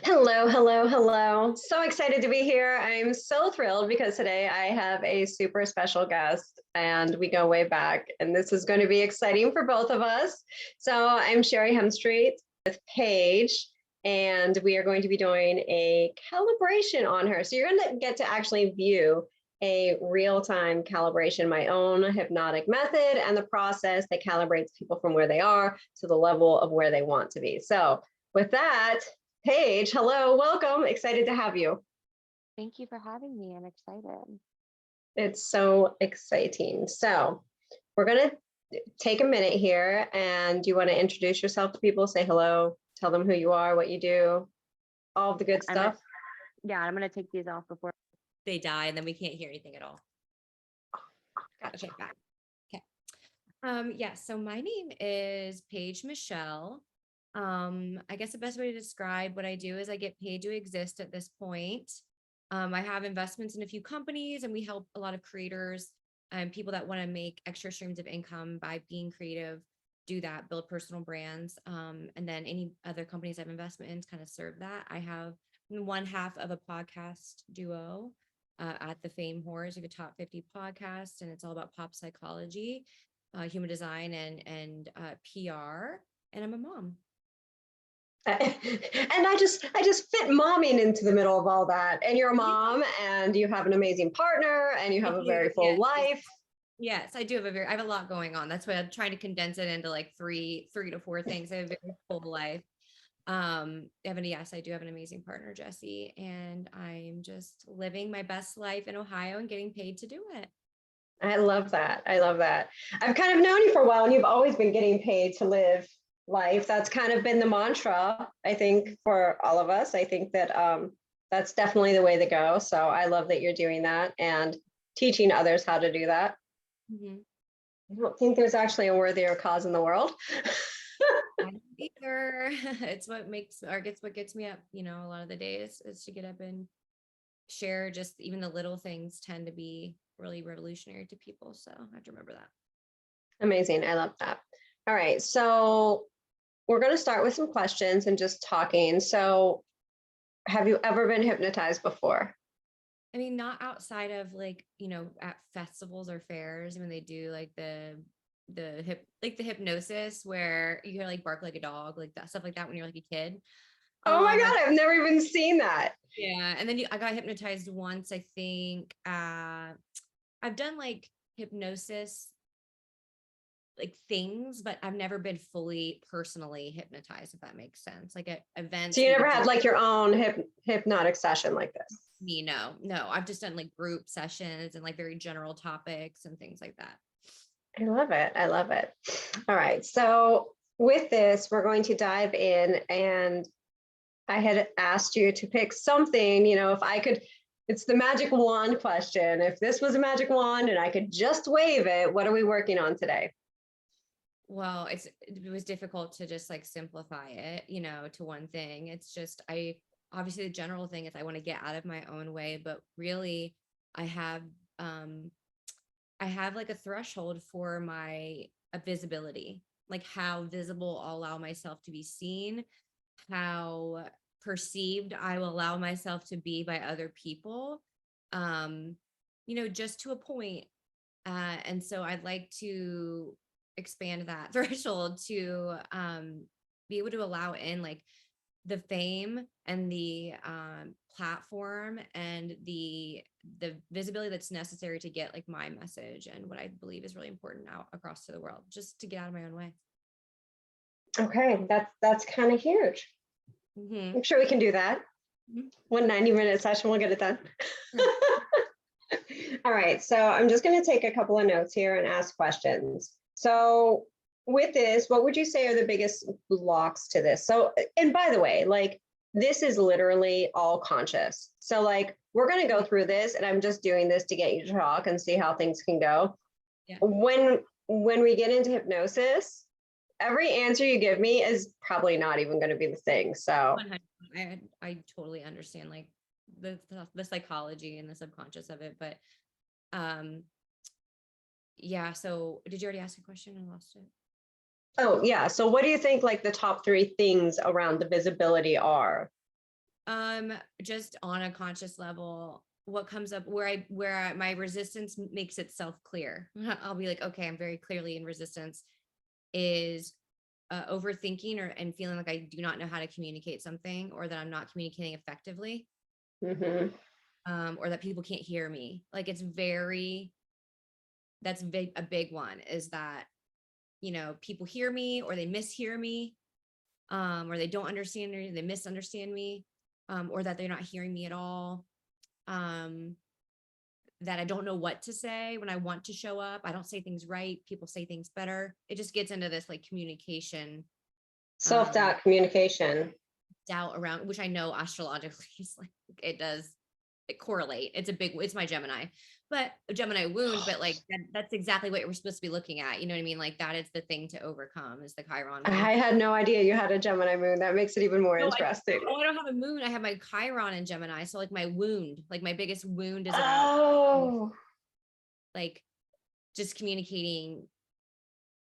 Hello, hello, hello. So excited to be here. I'm so thrilled because today I have a super special guest and we go way back, and this is going to be exciting for both of us. So I'm Sherry Hemstreet with Paige, and we are going to be doing a calibration on her. So you're going to get to actually view a real-time calibration, my own hypnotic method and the process that calibrates people from where they are to the level of where they want to be. So with that, Paige, hello, welcome. Excited to have you. Thank you for having me. I'm excited. It's so exciting. So we're going to take a minute here, and you want to introduce yourself to people, say hello, tell them who you are, what you do, all of the good stuff. I'm going to take these off before they die, and then we can't hear anything at all. Gotcha. Okay, back. Okay. So my name is Paige Michelle. I guess the best way to describe what I do is I get paid to exist at this point. I have investments in a few companies, and we help a lot of creators and people that want to make extra streams of income by being creative, do that, build personal brands. And then any other companies I have investment in kind of serve that. I have one half of a podcast duo at the Fame Hors, like a top 50 podcast, and it's all about pop psychology, human design, and PR. And I'm a mom. And I just fit momming into the middle of all that. And you're a mom, and you have an amazing partner, and you have a very full life. Yes, I do have I have a lot going on. That's why I'm trying to condense it into like three to four things. I have a very full life. Yes, I do have an amazing partner, Jesse, and I'm just living my best life in Ohio and getting paid to do it. I love that. I love that. I've kind of known you for a while, and you've always been getting paid to live life. That's kind of been the mantra, I think, for all of us. I think that that's definitely the way to go. So I love that you're doing that and teaching others how to do that. Mm-hmm. I don't think there's actually a worthier cause in the world. Either. It's what gets me up, a lot of the days is to get up and share. Just even the little things tend to be really revolutionary to people. So I have to remember that. Amazing. I love that. All right. So we're going to start with some questions and just talking. So have you ever been hypnotized before? I mean, not outside of at festivals or fairs when they do like the hypnosis where you hear like bark like a dog, like that stuff like that when you're like a kid. Oh my God, I've never even seen that. Yeah. And then I got hypnotized once, I think. I've done like hypnosis like things, but I've never been fully personally hypnotized, if that makes sense. Like at events. So you never had like your own hypnotic session like this? No. I've just done like group sessions and like very general topics and things like that. I love it. I love it. All right. So with this, we're going to dive in, and I had asked you to pick something, if I could, it's the magic wand question. If this was a magic wand and I could just wave it, what are we working on today? Well, it was difficult to just like simplify it, to one thing. It's just, obviously the general thing is I want to get out of my own way, but really I have like a threshold for my visibility, like how visible I'll allow myself to be seen, how perceived I will allow myself to be by other people, just to a point. And so I'd like to expand that threshold to be able to allow in like the fame and the platform and the visibility that's necessary to get like my message and what I believe is really important out across to the world, just to get out of my own way. Okay, that's kind of huge. Mm-hmm. I'm sure we can do that. Mm-hmm. 1 90-minute session, we'll get it done. All right, so I'm just going to take a couple of notes here and ask questions. So with this, what would you say are the biggest blocks to this? So, and by the way, like this is literally all conscious. So like, we're going to go through this, and I'm just doing this to get you to talk and see how things can go. Yeah. When we get into hypnosis, every answer you give me is probably not even going to be the thing. So I totally understand like the psychology and the subconscious of it, but yeah. So did you already ask a question? I lost it. Oh, yeah. So what do you think like the top three things around the visibility are? Just on a conscious level, what comes up my resistance makes itself clear. I'll be like, okay, I'm very clearly in resistance, is overthinking and feeling like I do not know how to communicate something, or that I'm not communicating effectively, Mm-hmm. or that people can't hear me. Like that's a big one, is that, people hear me or they mishear me, or they don't understand me, they misunderstand me, or that they're not hearing me at all. That I don't know what to say when I want to show up. I don't say things right. People say things better. It just gets into this like communication, Self-doubt, communication. doubt around, which I know astrologically is like, it correlate. It's my Gemini, but a Gemini wound, but like that's exactly what we're supposed to be looking at. You know what I mean? Like that is the thing to overcome, is the Chiron wound. I had no idea you had a Gemini moon. That makes it even more No, interesting. I don't have a moon. I have my Chiron in Gemini. So like my wound, like my biggest wound is about Oh, like just communicating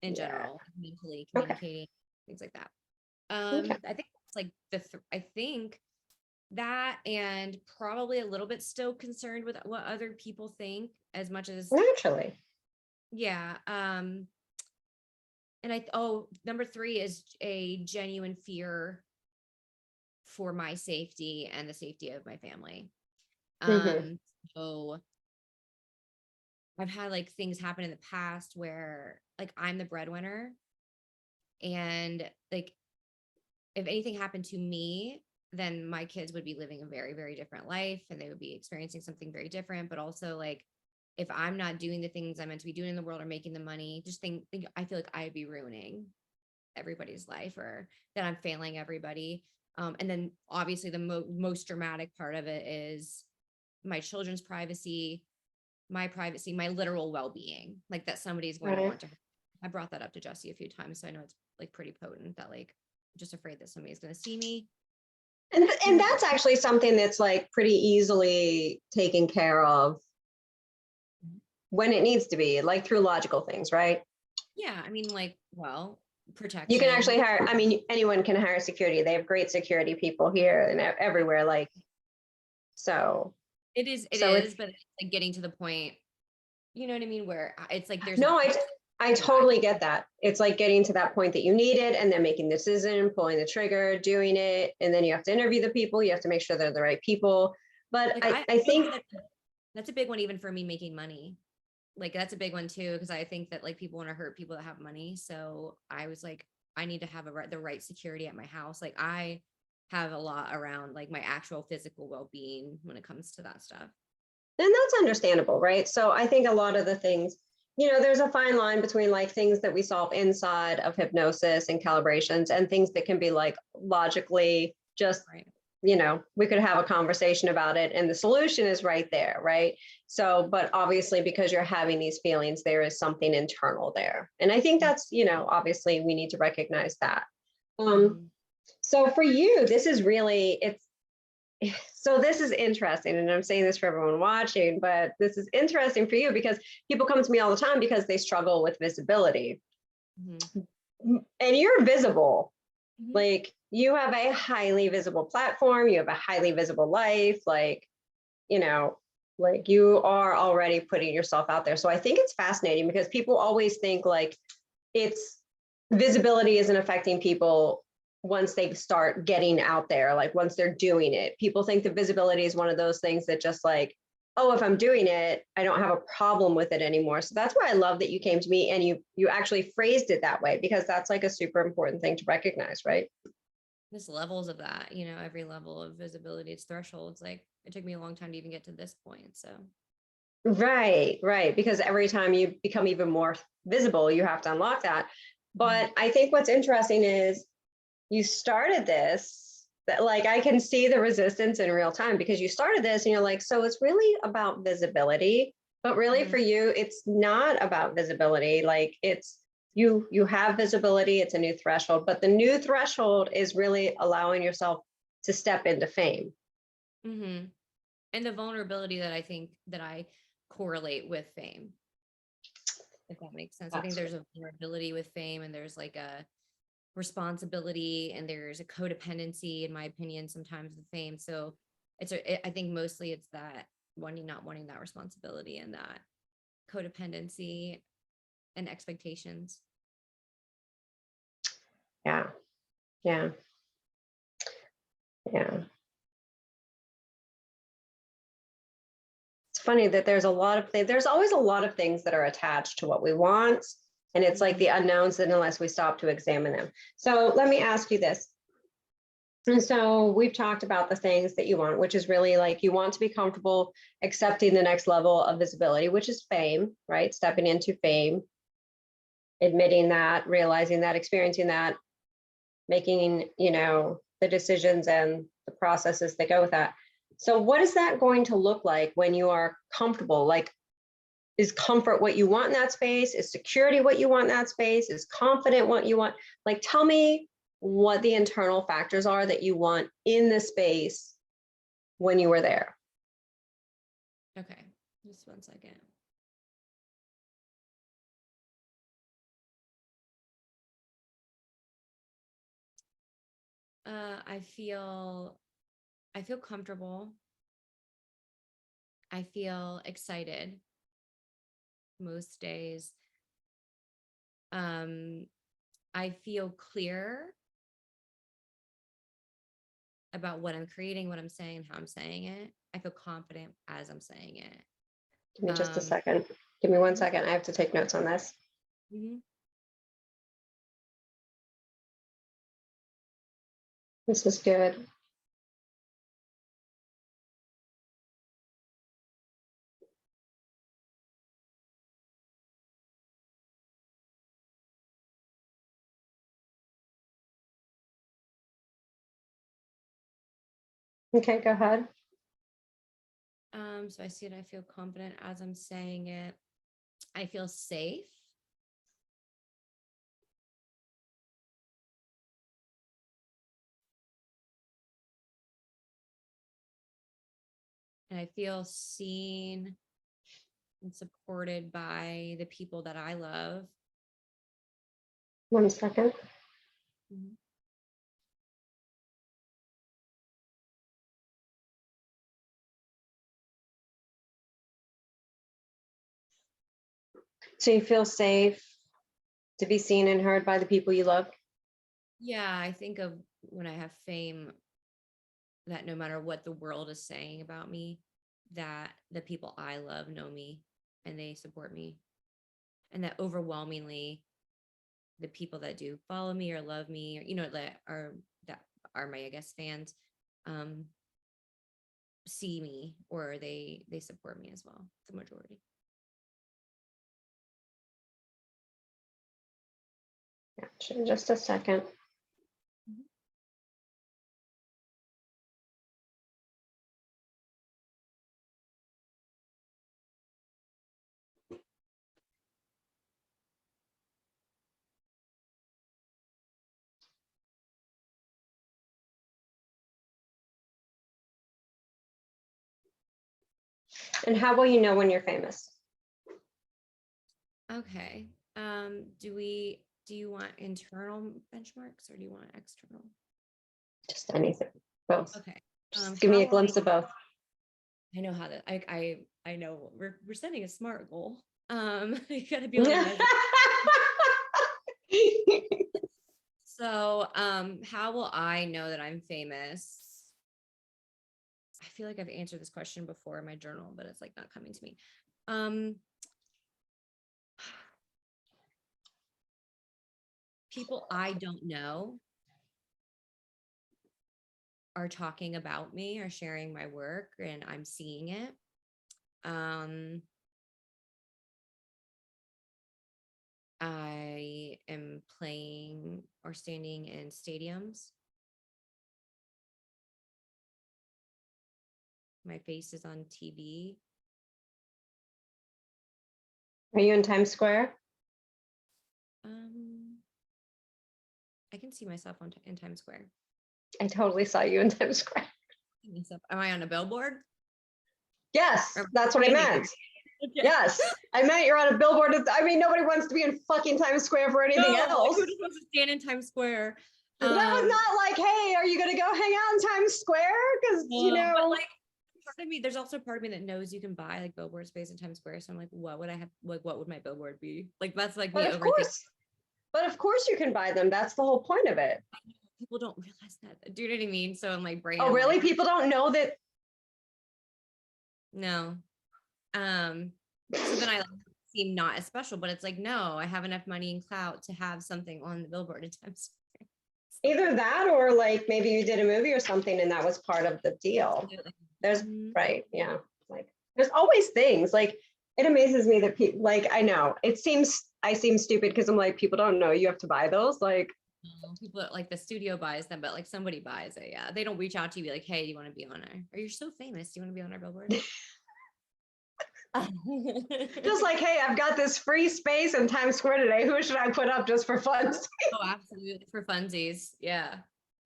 in yeah. general, mentally Okay. communicating, things like that. Okay. I think it's like I think that, and probably a little bit still concerned with what other people think, as much as, Naturally. yeah. And number three is a genuine fear for my safety and the safety of my family. Mm-hmm. So I've had like things happen in the past where like I'm the breadwinner, and like if anything happened to me, then my kids would be living a very, very different life, and they would be experiencing something very different. But also, like, if I'm not doing the things I'm meant to be doing in the world or making the money, just think I feel like I'd be ruining everybody's life, or that I'm failing everybody. And then obviously the most dramatic part of it is my children's privacy, my literal well-being, like that somebody's going to Right. want to hurt. I brought that up to Jesse a few times, so I know it's like pretty potent, that like I'm just afraid that somebody's going to see me. And that's actually something that's like pretty easily taken care of when it needs to be, like through logical things, right? Yeah, I mean, like, well, You can protection. actually hire, I mean, anyone can hire security. They have great security people here and everywhere. Like, so, It is, so it's, but it's like getting to the point, you know what I mean, where it's like there's no, I that. totally get that. It's like getting to that point that you need it and then making the decision, pulling the trigger, doing it. And then you have to interview the people. You have to make sure they're the right people. But Like I think, that's a big one, even for me making money. Like that's a big one too, because I think that like people want to hurt people that have money. So I was like, I need to have the right security at my house. Like I have a lot around like my actual physical well-being when it comes to that stuff. and that's understandable, right? So I think a lot of the things, there's a fine line between like things that we solve inside of hypnosis and calibrations and things that can be like logically just, Right. we could have a conversation about it and the solution is right there, right? So, but obviously because you're having these feelings, there is something internal there. And I think that's, obviously we need to recognize that. So for you, this is really, so this is interesting, and I'm saying this for everyone watching, but this is interesting for you because people come to me all the time because they struggle with visibility. And you're visible. Like you have a highly visible platform, you have a highly visible life, like you are already putting yourself out there. So I think it's fascinating because people always think like it's visibility isn't affecting people once they start getting out there, like once they're doing it. People think the visibility is one of those things that just like, oh, if I'm doing it, I don't have a problem with it anymore. So that's why I love that you came to me and you actually phrased it that way, because that's like a super important thing to recognize, right? There's levels of that, every level of visibility, it's thresholds. Like it took me a long time to even get to this point. So Right. Because every time you become even more visible, you have to unlock that. But I think what's interesting is you started this, that like I can see the resistance in real time because you started this and you're like, so it's really about visibility, but really for you, it's not about visibility. Like it's you have visibility, it's a new threshold, but the new threshold is really allowing yourself to step into fame. And the vulnerability that I think that I correlate with fame. if that makes sense. I think there's a vulnerability with fame, and there's like a responsibility, and there's a codependency, in my opinion, sometimes with fame. So I think mostly it's that not wanting that responsibility and that codependency and expectations. Yeah. Yeah. Yeah. It's funny that there's always a lot of things that are attached to what we want. And it's like the unknowns, and unless we stop to examine them. So let me ask you this. And so we've talked about the things that you want, which is really like you want to be comfortable accepting the next level of visibility, which is fame, right? Stepping into fame, admitting that, realizing that, experiencing that, making, the decisions and the processes that go with that. So what is that going to look like when you are comfortable? Like, is comfort what you want in that space? Is security what you want in that space? Is confident what you want? Like, tell me what the internal factors are that you want in the space when you were there. Okay, just 1 second. I feel comfortable. I feel excited most days. I feel clear about what I'm creating, what I'm saying, how I'm saying it. I feel confident as I'm saying it. Give me just a second. Give me 1 second. I have to take notes on this. Mm-hmm. This is good. Okay, go ahead. So I see it. I feel confident as I'm saying it. I feel safe. And I feel seen and supported by the people that I love. 1 second. Mm-hmm. So you feel safe to be seen and heard by the people you love? Yeah, I think of when I have fame, that no matter what the world is saying about me, that the people I love know me and they support me. And that overwhelmingly the people that do follow me or love me, or that are my, I guess, fans, see me, or they support me as well, the majority. Gotcha. Just a second. And how will you know when you're famous? Okay. Do you want internal benchmarks or do you want external? Just anything. Both. Okay. Just give me a glimpse of both. I know how that I know we're setting a SMART goal. You gotta be able to measure. So how will I know that I'm famous? I feel like I've answered this question before in my journal, but it's like not coming to me. People I don't know are talking about me or sharing my work, and I'm seeing it. I am playing or standing in stadiums. My face is on TV. Are you in Times Square? I can see myself in Times Square. I totally saw you in Times Square. Am I on a billboard? Yes, that's what I meant. Yes, I meant you're on a billboard. I mean, nobody wants to be in fucking Times Square for anything No, like, else. who just wants to stand in Times Square? That was not like, hey, are you gonna go hang out in Times Square? Because you know, but like part of me, there's also part of me that knows you can buy like billboard space in Times Square. So I'm like, what would I have? Like, what would my billboard be? Like, that's like me overthinking. But of course you can buy them. That's the whole point of it. People don't realize that. Do you know what I mean? So in my brain. Oh, I'm really? like, People don't know that. no. So then I like, seem not as special, but it's like, no, I have enough money and clout to have something on the billboard in Times Square. Either that or like maybe you did a movie or something and that was part of the deal. There's right. Yeah. Like there's always things like it amazes me that people like I know I seem stupid because I'm like, people don't know you have to buy those. Like people like the studio buys them, but like somebody buys it. Yeah. They don't reach out to you be like, hey, do you want to be on our, or you're so famous. Do you want to be on our billboard? Just like, hey, I've got this free space in Times Square today. Who should I put up just for fun? Oh, absolutely. For funsies. Yeah.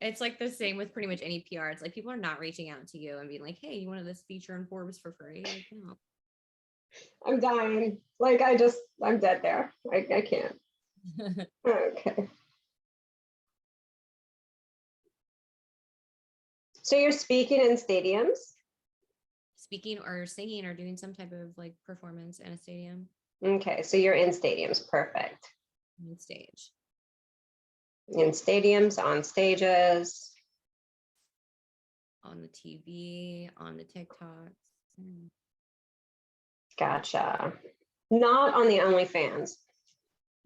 It's like the same with pretty much any PR. It's like people are not reaching out to you and being like, hey, you wanted this feature in Forbes for free? Like, no. I'm dying. Like I'm dead there. I can't. Okay. So you're speaking in stadiums? Speaking or singing or doing some type of like performance in a stadium. Okay, so you're in stadiums. Perfect. On stage. In stadiums, on stages. On the TV, on the TikToks. Gotcha. Not on the OnlyFans.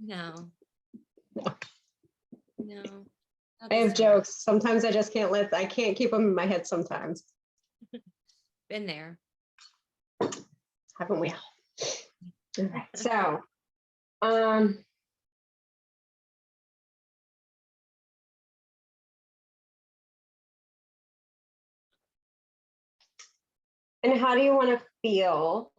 No. No. I have jokes. Sometimes I just I can't keep them in my head sometimes. Been there. Haven't we? All right. So, and how do you want to feel?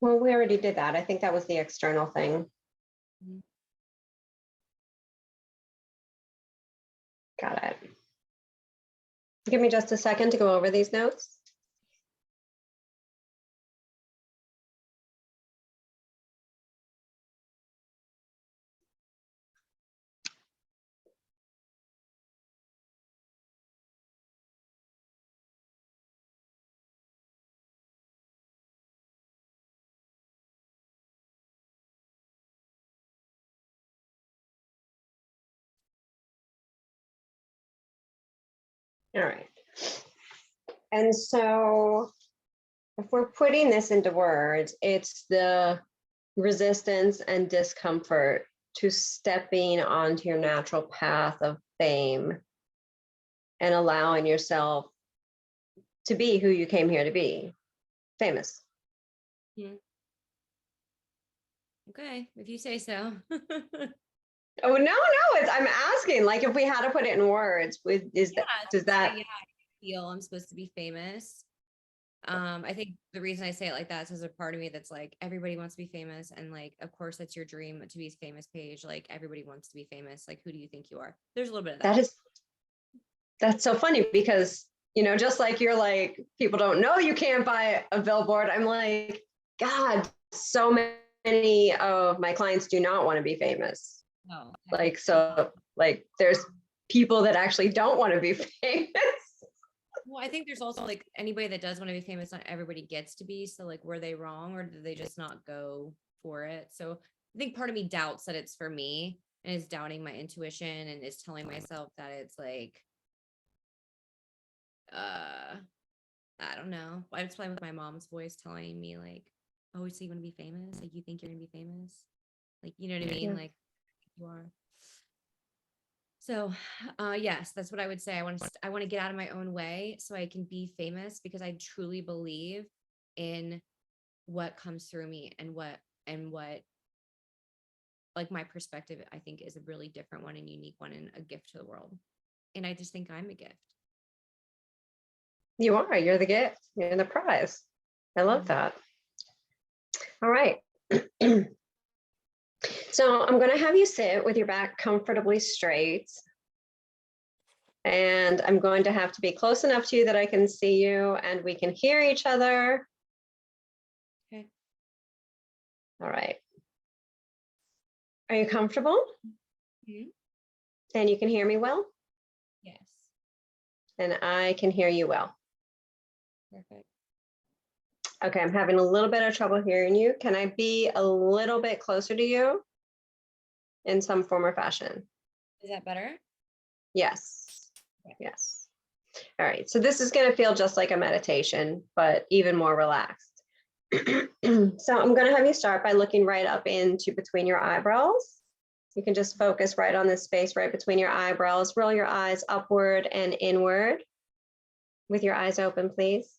Well, we already did that. I think that was the external thing. Mhm. Got it. Give me just a second to go over these notes. All right. And so if we're putting this into words, it's the resistance and discomfort to stepping onto your natural path of fame and allowing yourself to be who you came here to be, famous. Okay, if you say so. Oh, no, I'm asking, like, if we had to put it in words, does that? Yeah, I feel I'm supposed to be famous. I think the reason I say it like that is there's a part of me that's like, everybody wants to be famous. And like, of course, that's your dream to be famous, Paige. Like everybody wants to be famous. Like, who do you think you are? There's a little bit of that. That's so funny because, you know, just like you're like, people don't know you can't buy a billboard. I'm like, God, so many of my clients do not want to be famous. No. Like, so like there's people that actually don't want to be famous. Well, I think there's also like anybody that does want to be famous, not everybody gets to be. So like, were they wrong or did they just not go for it? So I think part of me doubts that it's for me and is doubting my intuition and is telling myself that it's like, I don't know. I was playing with my mom's voice telling me like, oh, so you want to be famous? Like you think you're gonna be famous? Like, you know what I mean? Yeah. Like you are. So, yes, that's what I would say. I want to get out of my own way so I can be famous because I truly believe in what comes through me and what like my perspective, I think is a really different one and unique one and a gift to the world. And I just think I'm a gift. You are, you're the gift, you're the prize. I love that. All right. So I'm going to have you sit with your back comfortably straight. And I'm going to have to be close enough to you that I can see you and we can hear each other. Okay. All right. Are you comfortable? Mhm. And you can hear me well? Yes. And I can hear you well. Perfect. Okay, I'm having a little bit of trouble hearing you. Can I be a little bit closer to you in some form or fashion? Is that better? Yes. Yes. All right. So this is going to feel just like a meditation, but even more relaxed. So I'm going to have you start by looking right up into between your eyebrows. You can just focus right on this space right between your eyebrows. Roll your eyes upward and inward with your eyes open, please.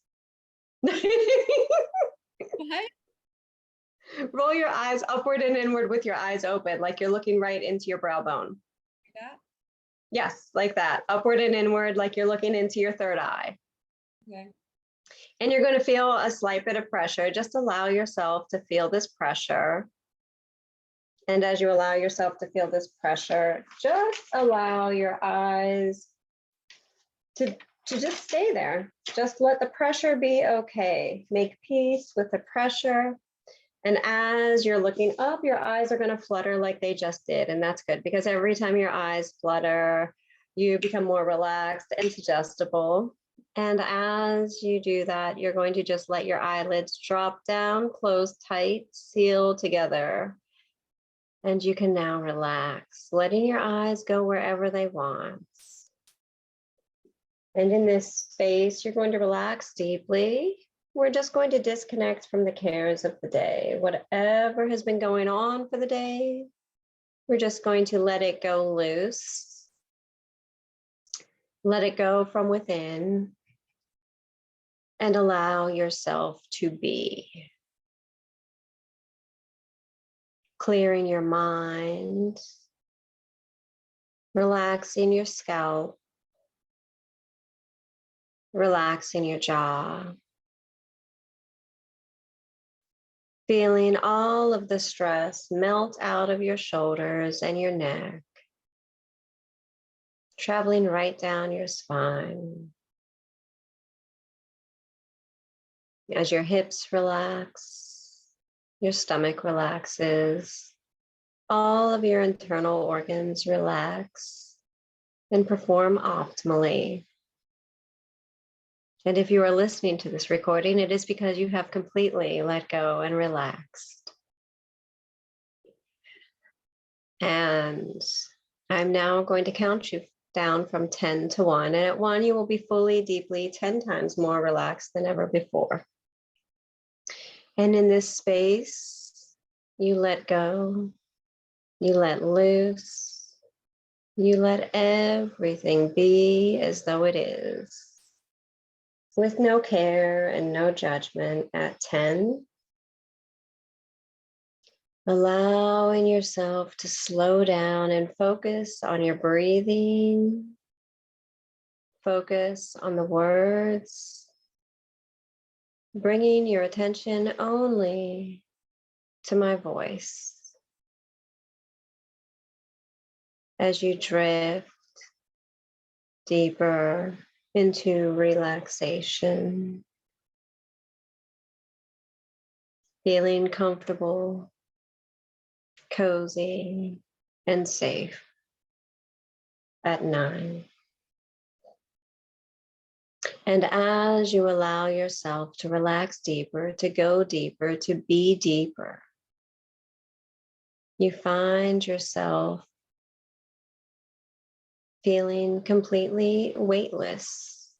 What? Roll your eyes upward and inward with your eyes open, like you're looking right into your brow bone. Like that? Yes, like that. Upward and inward, like you're looking into your third eye. Okay. And you're going to feel a slight bit of pressure. Just allow yourself to feel this pressure. And as you allow yourself to feel this pressure, just allow your eyes to just stay there. Just let the pressure be okay. Make peace with the pressure. And as you're looking up, your eyes are going to flutter like they just did. And that's good because every time your eyes flutter, you become more relaxed and suggestible. And as you do that, you're going to just let your eyelids drop down, close tight, seal together. And you can now relax, letting your eyes go wherever they want. And in this space, you're going to relax deeply. We're just going to disconnect from the cares of the day. Whatever has been going on for the day, we're just going to let it go loose. Let it go from within and allow yourself to be. Clearing your mind, relaxing your scalp, relaxing your jaw. Feeling all of the stress melt out of your shoulders and your neck, traveling right down your spine. As your hips relax, your stomach relaxes, all of your internal organs relax and perform optimally. And if you are listening to this recording, it is because you have completely let go and relaxed. And I'm now going to count you down from 10 to 1. And at 1, you will be fully, deeply, 10 times more relaxed than ever before. And in this space, you let go, you let loose, you let everything be as though it is, with no care and no judgment. At 10, allowing yourself to slow down and focus on your breathing, focus on the words, bringing your attention only to my voice. As you drift deeper into relaxation, feeling comfortable, cozy, and safe at 9. And as you allow yourself to relax deeper, to go deeper, to be deeper, you find yourself feeling completely weightless,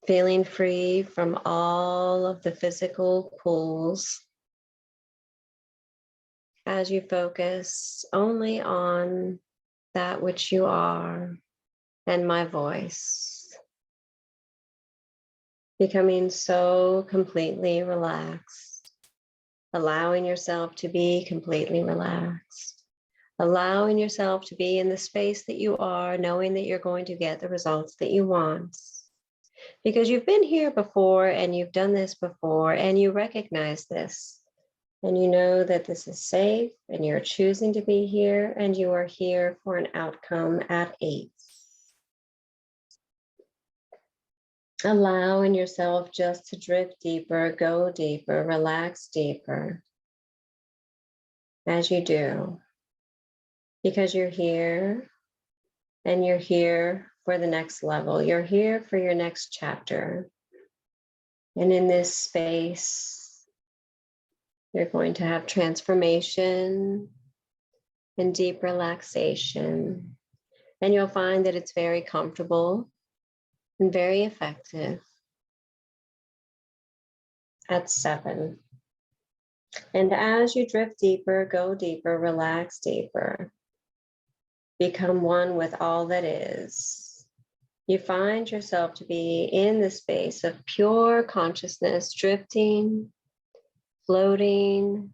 feeling free from all of the physical pulls as you focus only on that which you are and my voice, becoming so completely relaxed, allowing yourself to be completely relaxed, allowing yourself to be in the space that you are, knowing that you're going to get the results that you want. Because you've been here before and you've done this before and you recognize this. And you know that this is safe and you're choosing to be here and you are here for an outcome at 8. Allowing yourself just to drift deeper, go deeper, relax deeper as you do, because you're here and you're here for the next level. You're here for your next chapter. And in this space, you're going to have transformation and deep relaxation. And you'll find that it's very comfortable and very effective at 7. And as you drift deeper, go deeper, relax deeper, become one with all that is, you find yourself to be in the space of pure consciousness, drifting, floating,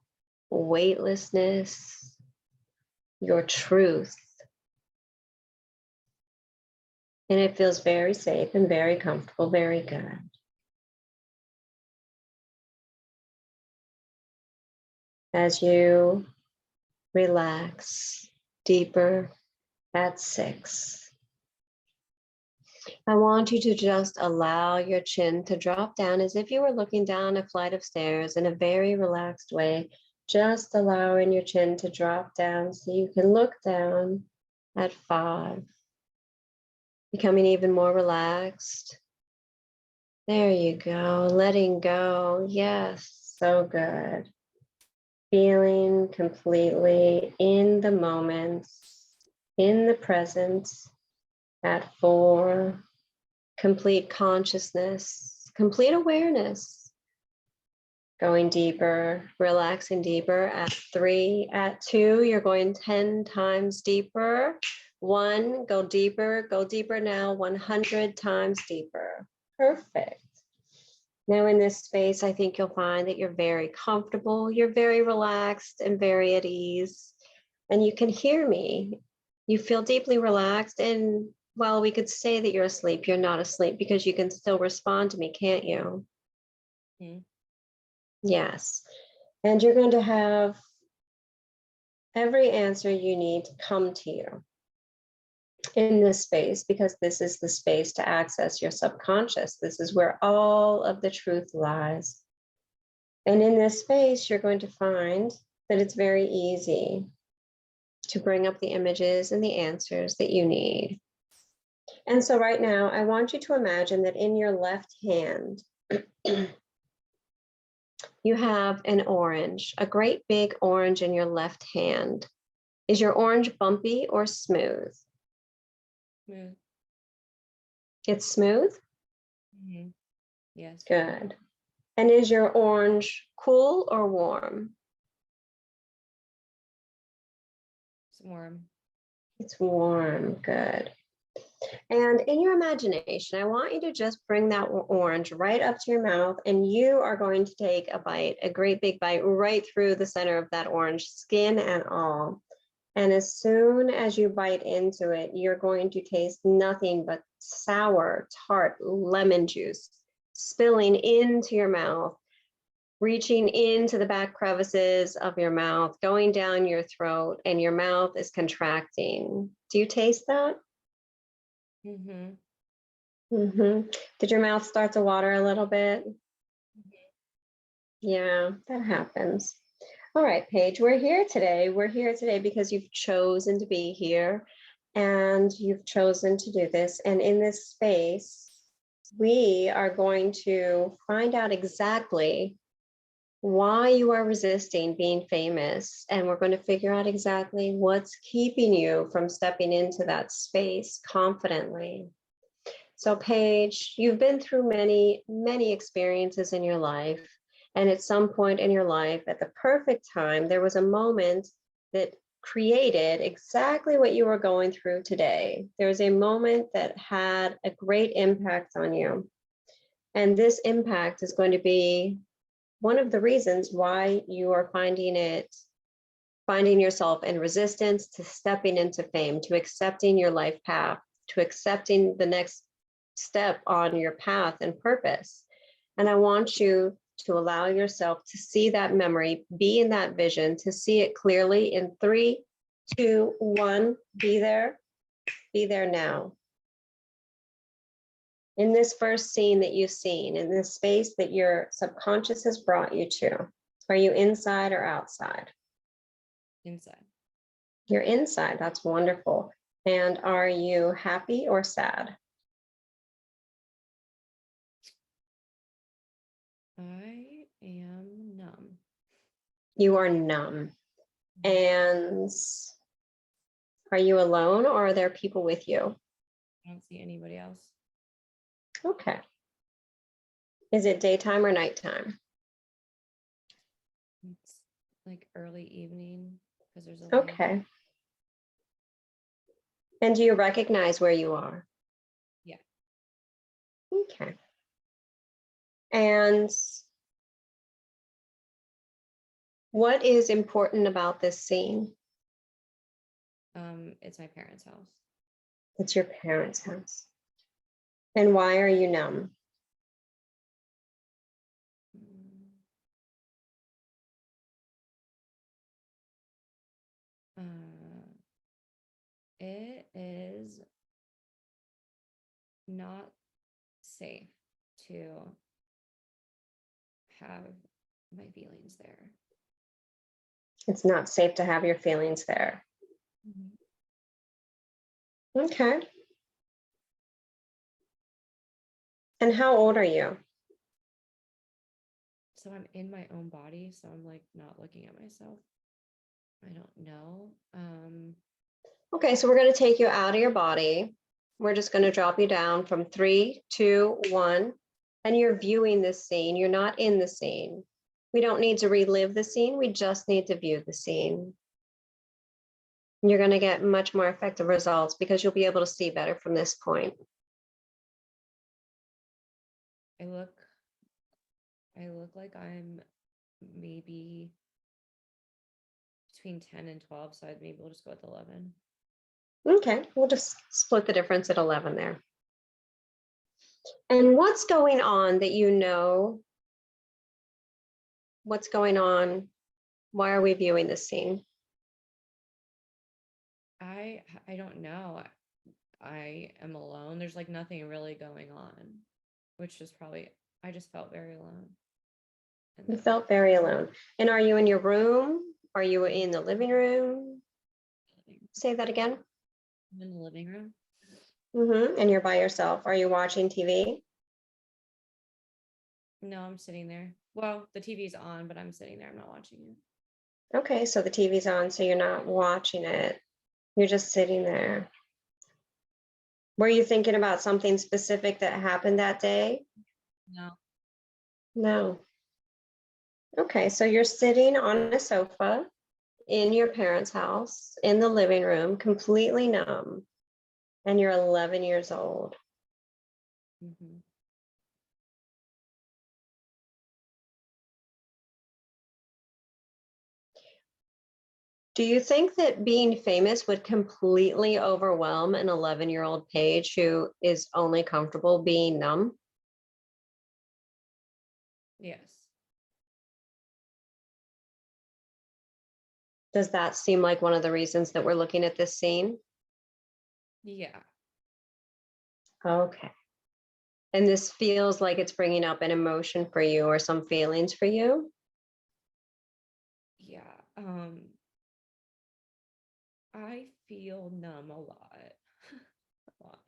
weightlessness, your truth. And it feels very safe and very comfortable, very good. As you relax deeper at 6, I want you to just allow your chin to drop down as if you were looking down a flight of stairs in a very relaxed way, just allowing your chin to drop down so you can look down at 5, becoming even more relaxed. There you go, letting go. Yes, so good. Feeling completely in the moment, in the present at 4, complete consciousness, complete awareness. Going deeper, relaxing deeper at 3, at 2, you're going 10 times deeper. 1, go deeper now, 100 times deeper. Perfect. Now in this space, I think you'll find that you're very comfortable, you're very relaxed and very at ease, and you can hear me. You feel deeply relaxed, and while we could say that you're asleep, you're not asleep because you can still respond to me, can't you? Mm. Yes. And you're going to have every answer you need to come to you in this space, because this is the space to access your subconscious. This is where all of the truth lies. And in this space, you're going to find that it's very easy to bring up the images and the answers that you need. And so right now, I want you to imagine that in your left hand, you have an orange, a great big orange in your left hand. Is your orange bumpy or smooth? Smooth. It's smooth? Mhm. Yes. Good. And is your orange cool or warm? It's warm. It's warm. Good. And in your imagination, I want you to just bring that orange right up to your mouth, and you are going to take a bite, a great big bite right through the center of that orange, skin and all. And as soon as you bite into it, you're going to taste nothing but sour, tart lemon juice spilling into your mouth, reaching into the back crevices of your mouth, going down your throat, and your mouth is contracting. Do you taste that? Mm-hmm. Mm-hmm. Did your mouth start to water a little bit? Yeah, that happens. All right, Paige, we're here today. We're here today because you've chosen to be here and you've chosen to do this. And in this space, we are going to find out exactly why you are resisting being famous. And we're going to figure out exactly what's keeping you from stepping into that space confidently. So Paige, you've been through many, many experiences in your life. And at some point in your life, at the perfect time, there was a moment that created exactly what you were going through today. There was a moment that had a great impact on you. And this impact is going to be one of the reasons why you are finding yourself in resistance to stepping into fame, to accepting your life path, to accepting the next step on your path and purpose. And I want you to allow yourself to see that memory, be in that vision, to see it clearly in 3, 2, 1, be there now. In this first scene that you've seen, in this space that your subconscious has brought you to, are you inside or outside? Inside. You're inside. That's wonderful. And are you happy or sad? I am numb. You are numb. And are you alone or are there people with you? I don't see anybody else. Okay. Is it daytime or nighttime? It's like early evening because there's a lamp. Okay. And do you recognize where you are? Yeah. Okay. And what is important about this scene? It's my parents' house. It's your parents' house. And why are you numb? It is not safe to have my feelings there. It's not safe to have your feelings there. Okay. And how old are you? So I'm in my own body, so I'm like not looking at myself. I don't know. Okay, so we're going to take you out of your body. We're just going to drop you down from 3, 2, 1. And you're viewing this scene. You're not in the scene. We don't need to relive the scene. We just need to view the scene. You're going to get much more effective results because you'll be able to see better from this point. I look like I'm maybe between 10 and 12, so maybe we'll just go with 11. Okay, we'll just split the difference at 11 there. And what's going on that you know? What's going on? Why are we viewing this scene? I don't know. I am alone. There's like nothing really going on, which is probably, I just felt very alone. You felt very alone. And are you in your room? Are you in the living room? Say that again. I'm in the living room. And you're by yourself. Are you watching TV? No, I'm sitting there. Well, the TV's on, but I'm sitting there. I'm not watching it. Okay, so the TV's on, so you're not watching it. You're just sitting there. Were you thinking about something specific that happened that day? No. No. Okay, so you're sitting on a sofa in your parents' house, in the living room, completely numb, and you're 11 years old. Do you think that being famous would completely overwhelm an 11-year-old Paige who is only comfortable being numb? Yes. Does that seem like one of the reasons that we're looking at this scene? Yeah. Okay. And this feels like it's bringing up an emotion for you or some feelings for you? Yeah. I feel numb a lot. A lot.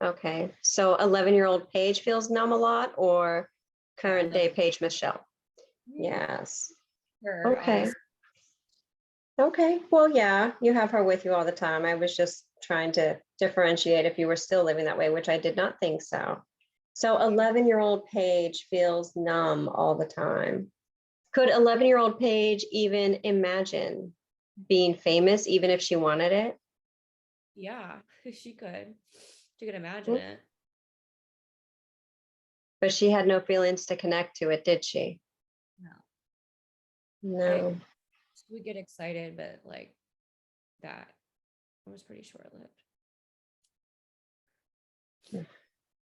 Okay. So 11-year-old Paige feels numb a lot or current day Paige Michelle? Yes. Her, Okay. honestly. Okay. Well, yeah, you have her with you all the time. I was just trying to differentiate if you were still living that way, which I did not think so. So 11-year-old Paige feels numb all the time. Could 11-year-old Paige even imagine being famous, even if she wanted it? Yeah, she could. She could imagine it. But she had no feelings to connect to it, did she? No. No. She would get excited, but like that was pretty short-lived.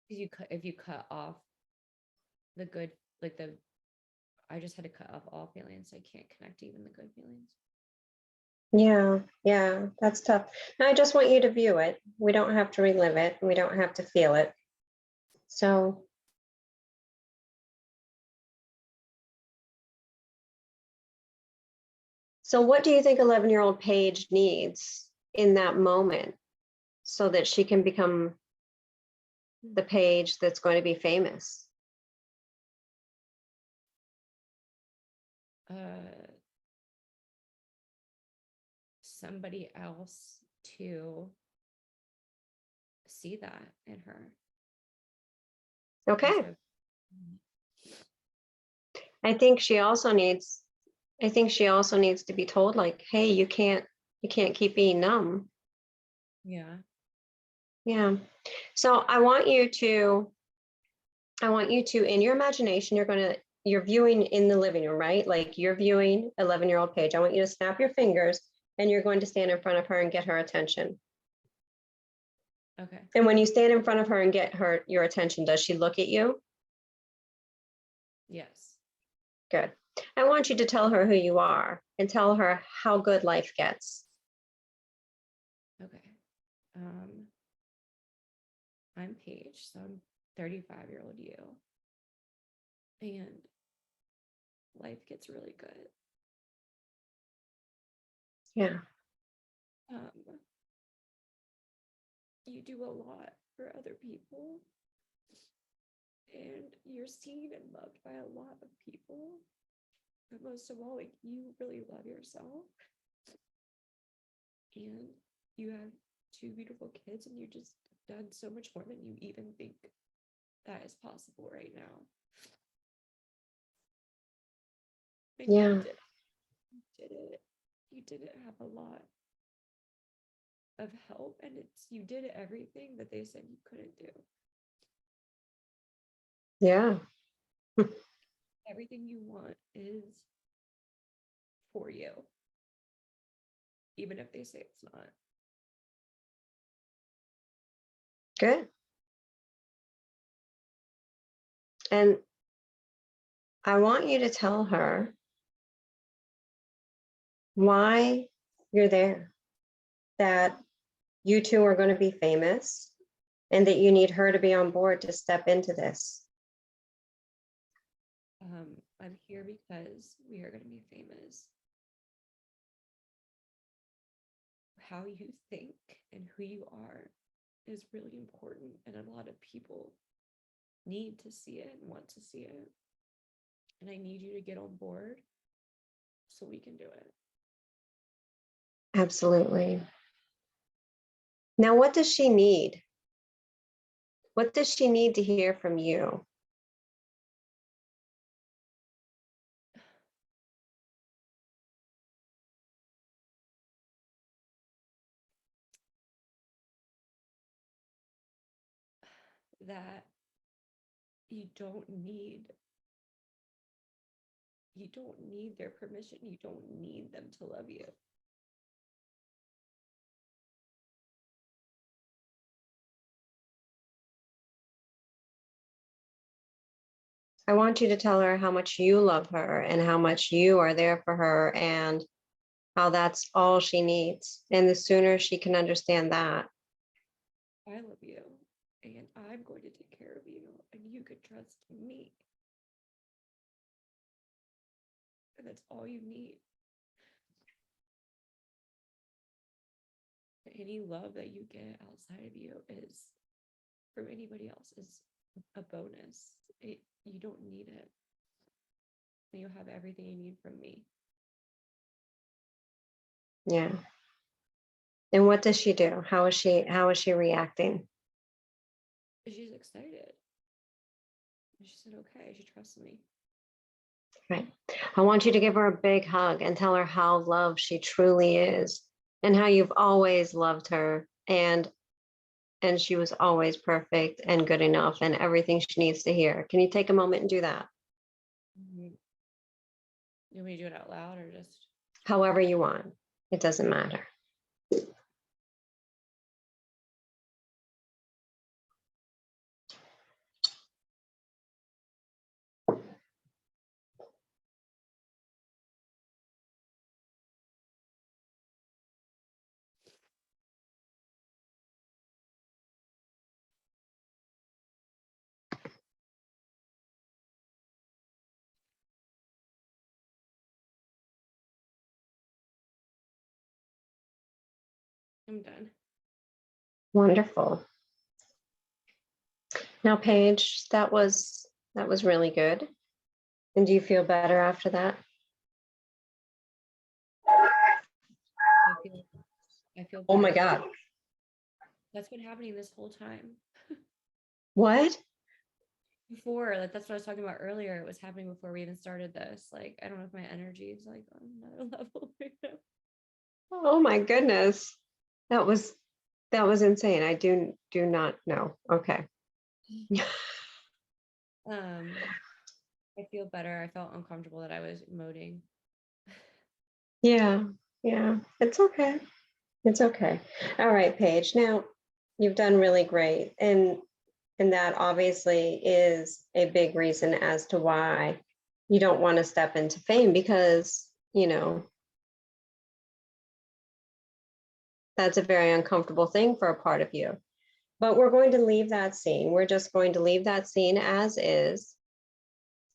If you cut off the good like I just had to cut off all feelings. So I can't connect even the good feelings. Yeah, that's tough. Now, I just want you to view it. We don't have to relive it. We don't have to feel it. So what do you think 11-year-old Paige needs in that moment so that she can become the Paige that's going to be famous? Somebody else to see that in her. Okay. I think she also needs to be told, like, hey, you can't keep being numb. Yeah. Yeah. So I want you to, in your imagination, you're viewing in the living room, right? Like you're viewing 11-year-old Paige. I want you to snap your fingers and you're going to stand in front of her and get her attention. Okay. And when you stand in front of her and get your attention, does she look at you? Yes. Good. I want you to tell her who you are and tell her how good life gets. Okay. I'm Paige, so I'm 35-year-old you. And life gets really good. Yeah. You do a lot for other people. And you're seen and loved by a lot of people. But most of all, like, you really love yourself. And you have 2 beautiful kids, and you just done so much more than you even think that is possible right now. And Yeah. You didn't have a lot of help, and you did everything that they said you couldn't do. Yeah. Everything you want is for you, even if they say it's not. Good. And I want you to tell her why you're there, that you two are going to be famous and that you need her to be on board to step into this. I'm here because we are going to be famous. How you think and who you are is really important, and a lot of people need to see it and want to see it. And I need you to get on board so we can do it. Absolutely. Now, what does she need? What does she need to hear from you? That you don't need their permission. You don't need them to love you. I want you to tell her how much you love her and how much you are there for her and how that's all she needs. And the sooner she can understand that. I love you, and I'm going to take care of you, and you can trust me. And that's all you need. Any love that you get outside of you is from anybody else is a bonus. You don't need it. You'll have everything you need from me. Yeah. And what does she do? How is she reacting? She's excited. She said, okay, she trusts me. Right. I want you to give her a big hug and tell her how loved she truly is and how you've always loved her and she was always perfect and good enough and everything she needs to hear. Can you take a moment and do that? You want me to do it out loud or just? However you want. It doesn't matter. I'm done. Wonderful. Now, Paige, that was really good. And do you feel better after that? I feel Oh my better. God. That's been happening this whole time. What? Before, like that's what I was talking about earlier. It was happening before we even started this. Like, I don't know if my energy is like on another level right now. Oh my goodness. That was insane. I do not know. Okay. I feel better. I felt uncomfortable that I was emoting. Yeah. Yeah. It's okay. It's okay. All right, Paige. Now, you've done really great. And that obviously is a big reason as to why you don't want to step into fame because, that's a very uncomfortable thing for a part of you. But we're going to leave that scene. We're just going to leave that scene as is.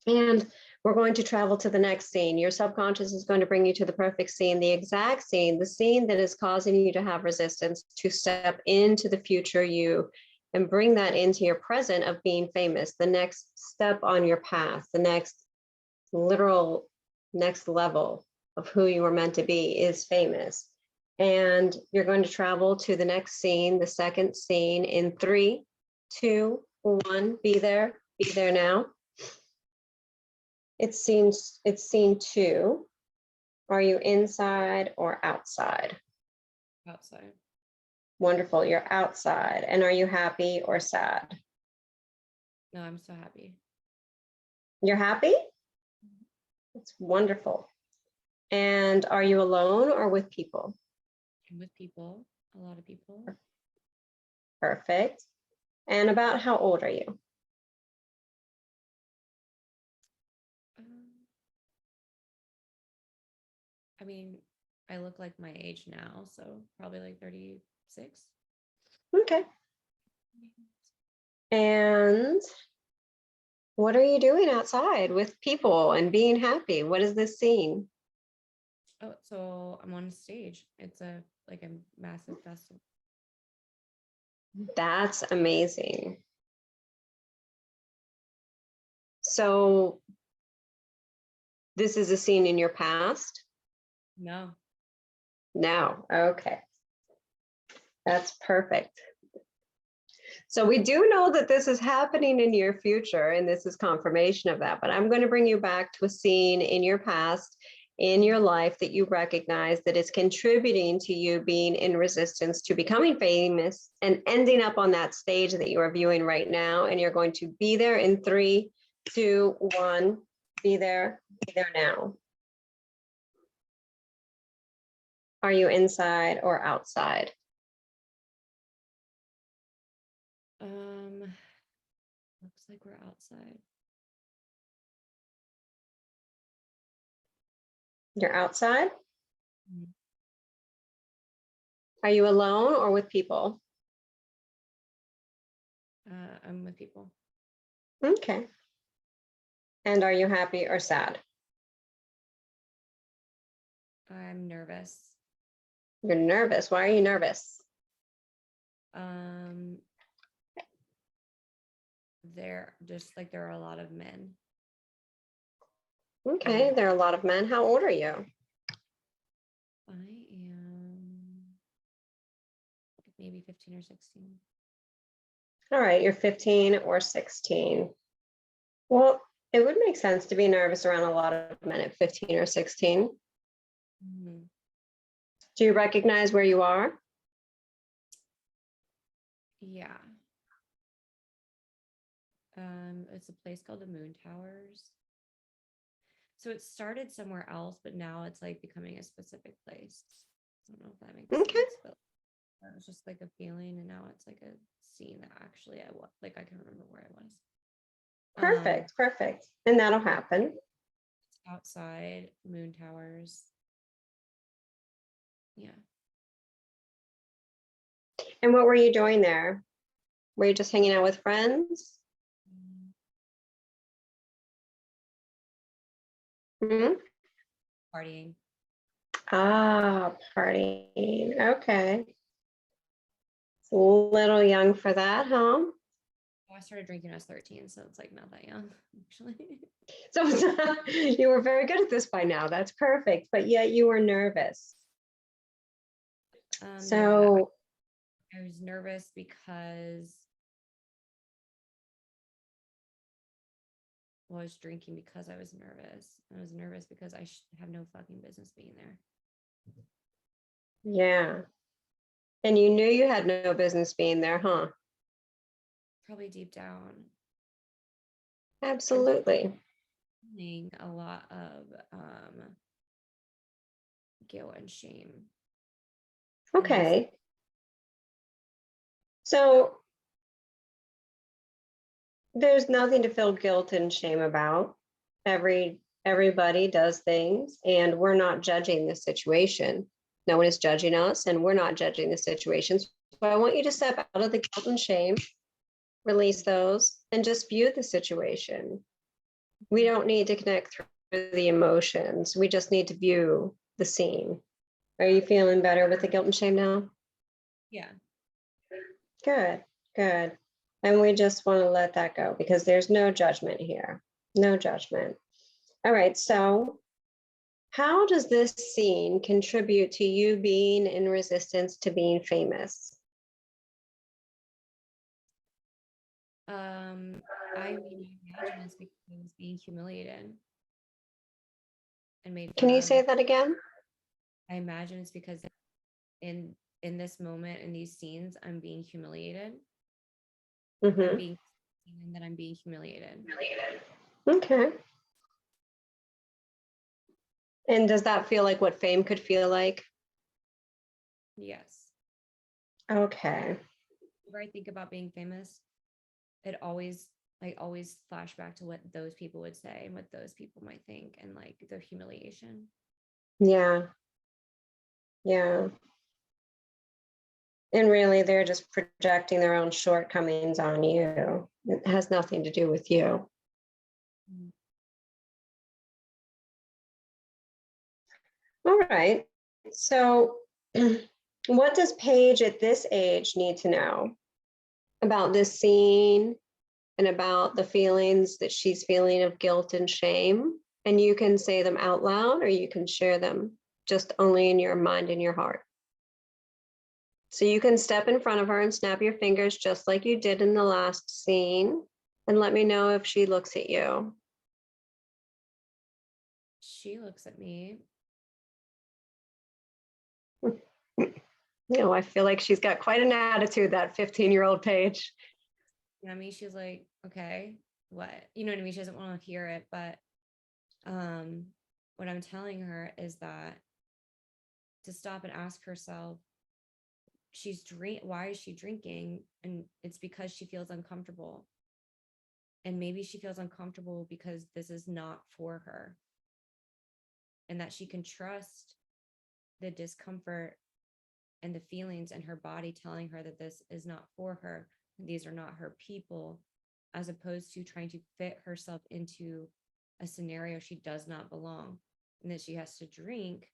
And we're going to travel to the next scene. Your subconscious is going to bring you to the perfect scene, the exact scene, the scene that is causing you to have resistance to step into the future you and bring that into your present of being famous, the next step on your path, the next literal next level of who you were meant to be is famous. And you're going to travel to the next scene, the second scene in 3, 2, 1. Be there now. It's scene 2. Are you inside or outside? Outside. Wonderful. You're outside. And are you happy or sad? No, I'm so happy. You're happy? It's wonderful. And are you alone or with people? I'm with people, a lot of people. Perfect. And about how old are you? I mean, I look like my age now, so probably like 36. Okay. And what are you doing outside with people and being happy? What is this scene? Oh, so I'm on stage. It's a massive festival. That's amazing. So this is a scene in your past? No. No. Okay. That's perfect. So we do know that this is happening in your future, and this is confirmation of that. But I'm going to bring you back to a scene in your past, in your life that you recognize that is contributing to you being in resistance to becoming famous and ending up on that stage that you are viewing right now. And you're going to be there in 3, 2, 1. Be there now. Are you inside or outside? Looks like we're outside. You're outside? Mhm. Are you alone or with people? I'm with people. Okay. And are you happy or sad? I'm nervous. You're nervous. Why are you nervous? There are a lot of men. Okay, there are a lot of men. How old are you? I am maybe 15 or 16. All right, you're 15 or 16. Well, it would make sense to be nervous around a lot of men at 15 or 16. Mm-hmm. Do you recognize where you are? Yeah. It's a place called the Moon Towers. So it started somewhere else, but now it's like becoming a specific place. I don't know if that makes sense, but it was just like a feeling, and now it's like a scene that actually I can remember where I was. Perfect. And that'll happen. It's outside, Moon Towers. Yeah. And what were you doing there? Were you just hanging out with friends? Hmm? Partying. Ah, partying. Okay. A little young for that, huh? Oh, I started drinking when I was 13, so it's like not that young, actually. So you were very good at this by now. That's perfect. But yet you were nervous. Yeah, So I was nervous because I was drinking because I was nervous. I was nervous because I have no fucking business being there. yeah. And you knew you had no business being there, huh? Probably deep down. Absolutely. Feeling a lot of guilt and shame. Okay. So there's nothing to feel guilt and shame about. Everybody does things, and we're not judging the situation. No one is judging us, and we're not judging the situations. So I want you to step out of the guilt and shame, release those, and just view the situation. We don't need to connect through the emotions. We just need to view the scene. Are you feeling better with the guilt and shame now? Yeah. Good, good. And we just want to let that go because there's no judgment here. No judgment. All right. So, how does this scene contribute to you being in resistance to being famous? I imagine it's because I was being humiliated and made Can fun you of. say that again? I imagine it's because in this moment, in these scenes, I'm being humiliated. Mm-hmm. I'm being seen and that I'm being humiliated. Okay. And does that feel like what fame could feel like? Yes. Okay. Whenever I think about being famous, I always flash back to what those people would say and what those people might think and like the humiliation. Yeah. Yeah. And really, they're just projecting their own shortcomings on you. It has nothing to do with you. Mm. All right. So, what does Paige at this age need to know about this scene and about the feelings that she's feeling of guilt and shame? And you can say them out loud or you can share them just only in your mind and your heart. So you can step in front of her and snap your fingers just like you did in the last scene and let me know if she looks at you. She looks at me. You know, I feel like she's got quite an attitude, that 15-year-old Paige. I mean, she's like, okay, what? You know what I mean? She doesn't want to hear it, but what I'm telling her is that to stop and ask herself, why is she drinking? And it's because she feels uncomfortable. And maybe she feels uncomfortable because this is not for her. And that she can trust the discomfort and the feelings in her body telling her that this is not for her. These are not her people, as opposed to trying to fit herself into a scenario she does not belong and that she has to drink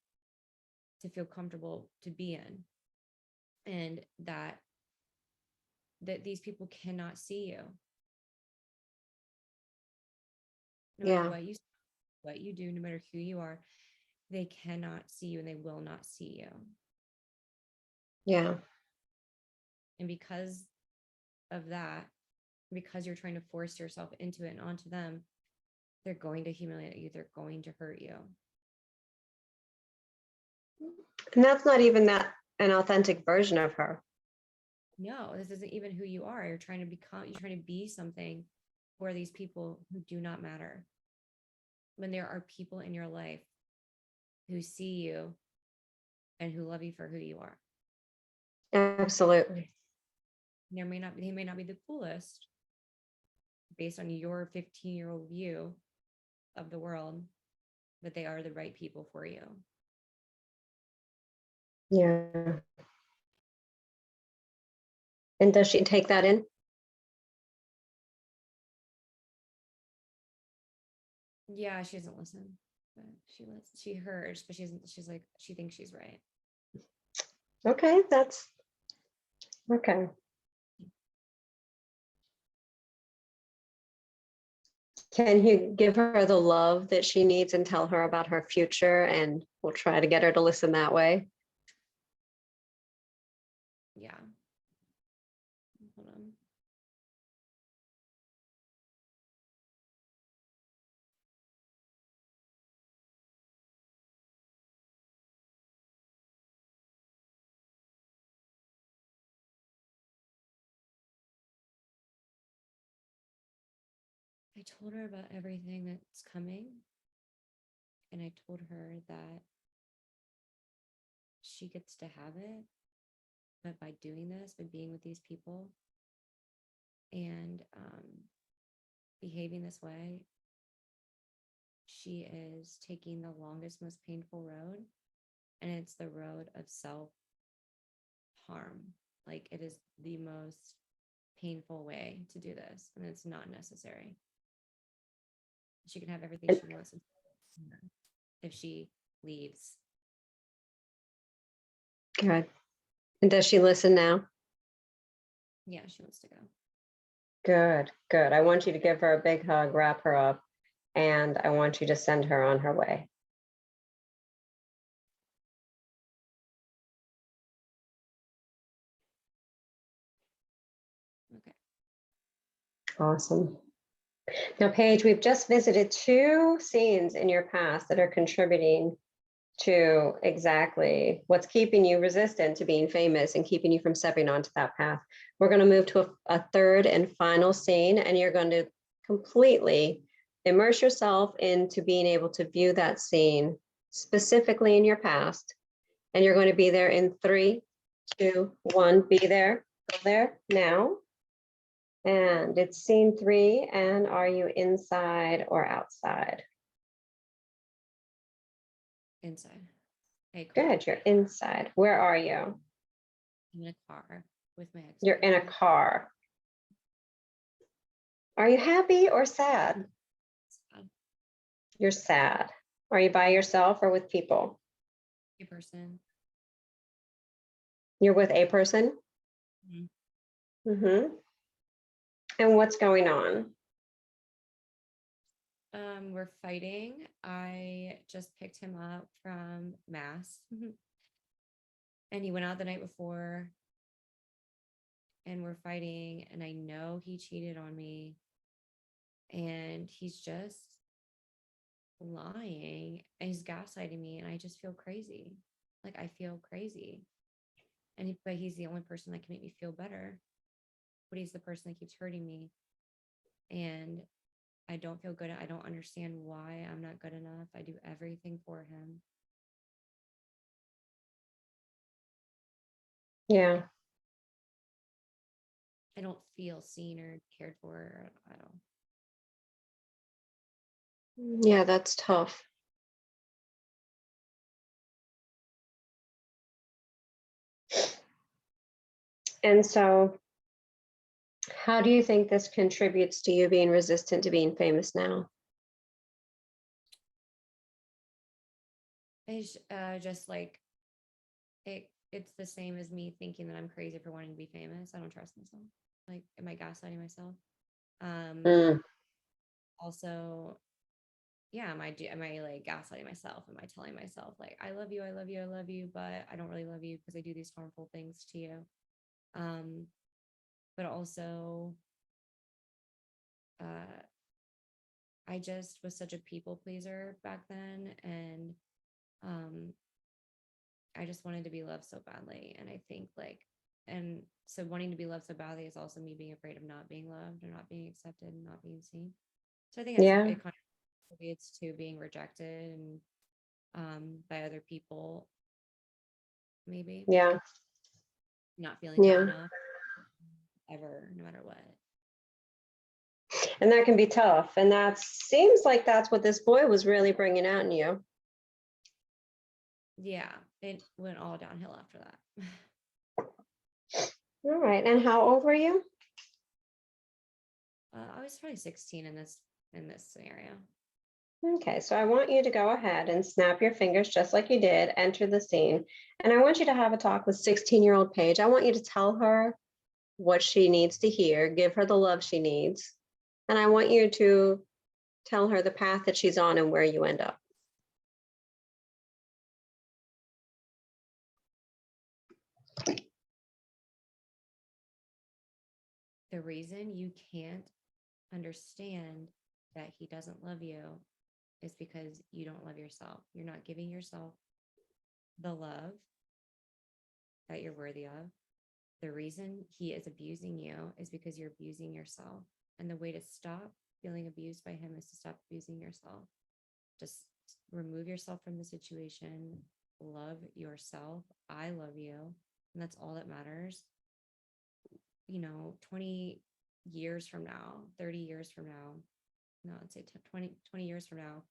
to feel comfortable to be in. And that these people cannot see you. No matter what you do, no matter who you are, they cannot see you and they will not see you. Yeah. And because of that, because you're trying to force yourself into it and onto them, they're going to humiliate you. They're going to hurt you. And that's not even an authentic version of her. No, this isn't even who you are. You're trying to be something for these people who do not matter. When there are people in your life who see you and who love you for who you are. Absolutely. They may not be the coolest based on your 15-year-old view of the world, but they are the right people for you. Yeah. And does she take that in? Yeah, she doesn't listen, but she hears, but she's like, she thinks she's right. Okay, Okay. Can you give her the love that she needs and tell her about her future? And we'll try to get her to listen that way. Yeah. Hold on. I told her about everything that's coming. And I told her that she gets to have it. But by doing this, by being with these people and behaving this way, she is taking the longest, most painful road. And it's the road of self-harm. Like, it is the most painful way to do this. And it's not necessary. She can have everything she wants if she leaves. Good. And does she listen now? Yeah, she wants to go. Good, good. I want you to give her a big hug, wrap her up, and I want you to send her on her way. Okay. Awesome. Now, Paige, we've just visited 2 scenes in your past that are contributing to exactly what's keeping you resistant to being famous and keeping you from stepping onto that path. We're going to move to a third and final scene, and you're going to completely immerse yourself into being able to view that scene specifically in your past. And you're going to be there in 3, 2, 1. Be there. Go there now. And it's scene 3. And are you inside or outside? Inside. Hey, Good. You're inside. Where are you? I'm in a car with my ex. You're in a car. Are you happy or sad? Sad. You're sad. Are you by yourself or with people? A person. You're with a person? Mm-hmm. And what's going on? We're fighting. I just picked him up from mass. And he went out the night before. And we're fighting. And I know he cheated on me. And he's just lying. And he's gaslighting me. And I just feel crazy. Like, I feel crazy. But he's the only person that can make me feel better. But he's the person that keeps hurting me. And I don't feel good. I don't understand why I'm not good enough. I do everything for him. Yeah. I don't feel seen or cared for. I don't. Yeah, that's tough. And so, how do you think this contributes to you being resistant to being famous now? It's just like it's the same as me thinking that I'm crazy for wanting to be famous. I don't trust myself. Like, am I gaslighting myself? Also, yeah, am I like gaslighting myself? Am I telling myself like I love you, I love you, I love you, but I don't really love you because I do these harmful things to you? But also I just was such a people pleaser back then, and I just wanted to be loved so badly. And I think and so wanting to be loved so badly is also me being afraid of not being loved or not being accepted and not being seen. So I think it kind of contributes to being rejected and by other people, maybe. Yeah. Not feeling good enough ever, no matter what. And that can be tough. And that seems like that's what this boy was really bringing out in you. Yeah, it went all downhill after that. All right. And how old were you? I was probably 16 in this scenario. Okay, so I want you to go ahead and snap your fingers just like you did, enter the scene. And I want you to have a talk with 16-year-old Paige. I want you to tell her what she needs to hear, give her the love she needs. And I want you to tell her the path that she's on and where you end up. The reason you can't understand that he doesn't love you is because you don't love yourself. You're not giving yourself the love that you're worthy of. The reason he is abusing you is because you're abusing yourself. And the way to stop feeling abused by him is to stop abusing yourself. Just remove yourself from the situation. Love yourself. I love you. And that's all that matters. 20 years from now, 30 years from now, no, I'd say 20 years from now,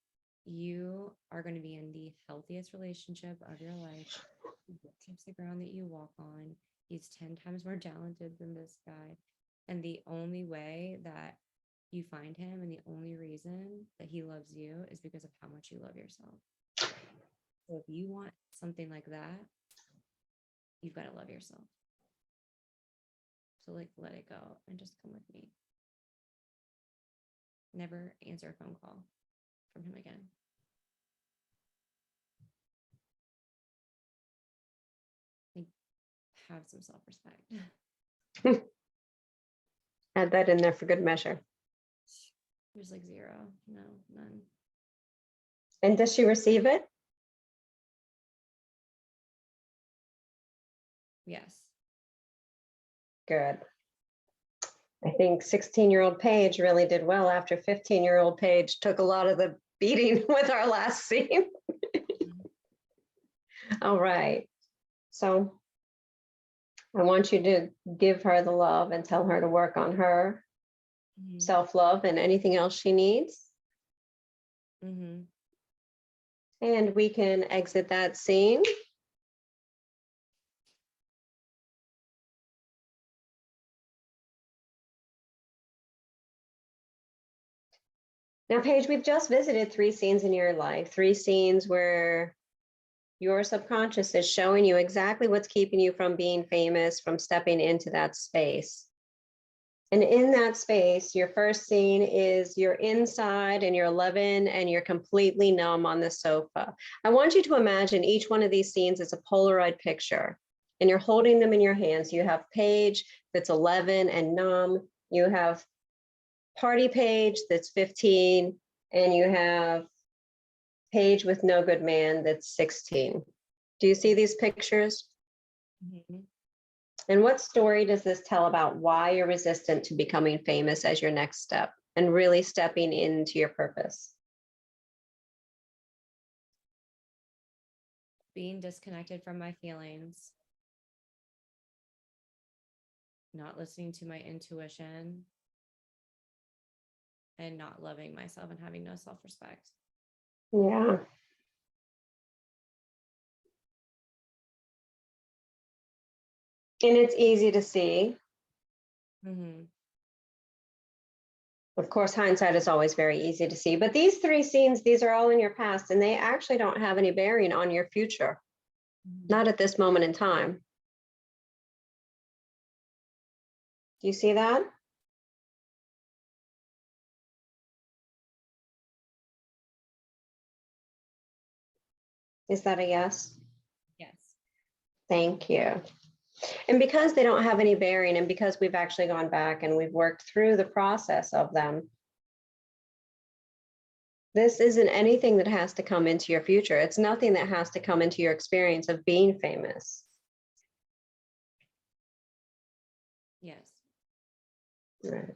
you are going to be in the healthiest relationship of your life. He keeps the ground that you walk on. He's 10 times more talented than this guy. And the only way that you find him and the only reason that he loves you is because of how much you love yourself. So if you want something like that, you've got to love yourself. So let it go and just come with me. Never answer a phone call from him again. Have some self-respect. Add that in there for good measure. There's like zero. No, none. And does she receive it? Yes. Good. I think 16-year-old Paige really did well after 15-year-old Paige took a lot of the beating with our last scene. All right. So I want you to give her the love and tell her to work on her self-love and anything else she needs. And we can exit that scene. Now, Paige, we've just visited 3 scenes in your life, 3 scenes where your subconscious is showing you exactly what's keeping you from being famous, from stepping into that space. And in that space, your first scene is you're inside and you're 11 and you're completely numb on the sofa. I want you to imagine each one of these scenes is a Polaroid picture and you're holding them in your hands. You have Paige that's 11 and numb. You have Party Paige that's 15, and you have Paige with No Good Man that's 16. Do you see these pictures? And what story does this tell about why you're resistant to becoming famous as your next step and really stepping into your purpose? Being disconnected from my feelings, not listening to my intuition, and not loving myself and having no self-respect. Yeah. And it's easy to see. Of course, hindsight is always very easy to see, but these 3 scenes, these are all in your past and they actually don't have any bearing on your future. Not at this moment in time. Do you see that? Is that a yes? Yes. Thank you. And because they don't have any bearing and because we've actually gone back and we've worked through the process of them, this isn't anything that has to come into your future. It's nothing that has to come into your experience of being famous. Yes. Right.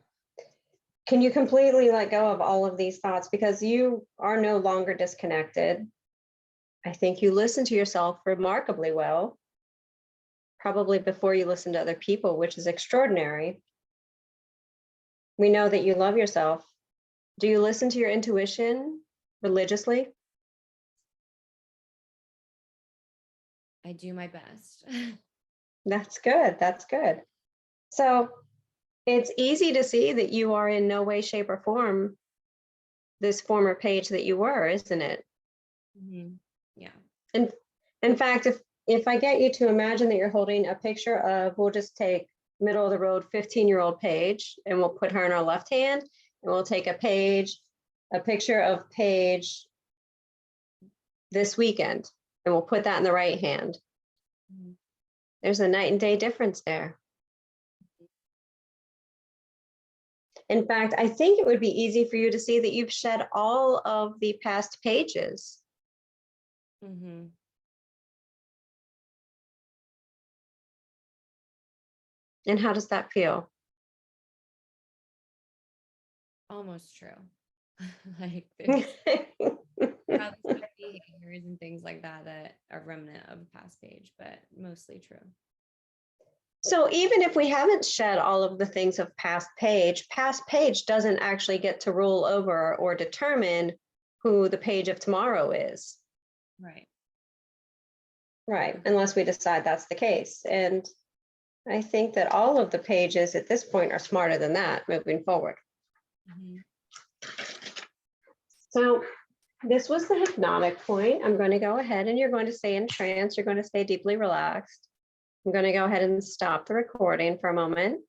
Can you completely let go of all of these thoughts because you are no longer disconnected? I think you listen to yourself remarkably well, probably before you listen to other people, which is extraordinary. We know that you love yourself. Do you listen to your intuition religiously? I do my best. That's good. That's good. So it's easy to see that you are in no way, shape, or form this former Paige that you were, isn't it? Yeah. And in fact, if I get you to imagine that you're holding a picture of, we'll just take middle of the road 15-year-old Paige, and we'll put her in our left hand, and we'll take a picture of Paige this weekend, and we'll put that in the right hand. There's a night and day difference there. In fact, I think it would be easy for you to see that you've shed all of the past pages. Mm-hmm. And how does that feel? Almost true. Like there's probably some behaviors and things like that that are remnant of a past page, but mostly true. So even if we haven't shed all of the things of past page doesn't actually get to rule over or determine who the Paige of tomorrow is. Right. Right, unless we decide that's the case. And I think that all of the pages at this point are smarter than that moving forward. Mm-hmm. So this was the hypnotic point. I'm going to go ahead and you're going to stay in trance. You're going to stay deeply relaxed. I'm going to go ahead and stop the recording for a moment.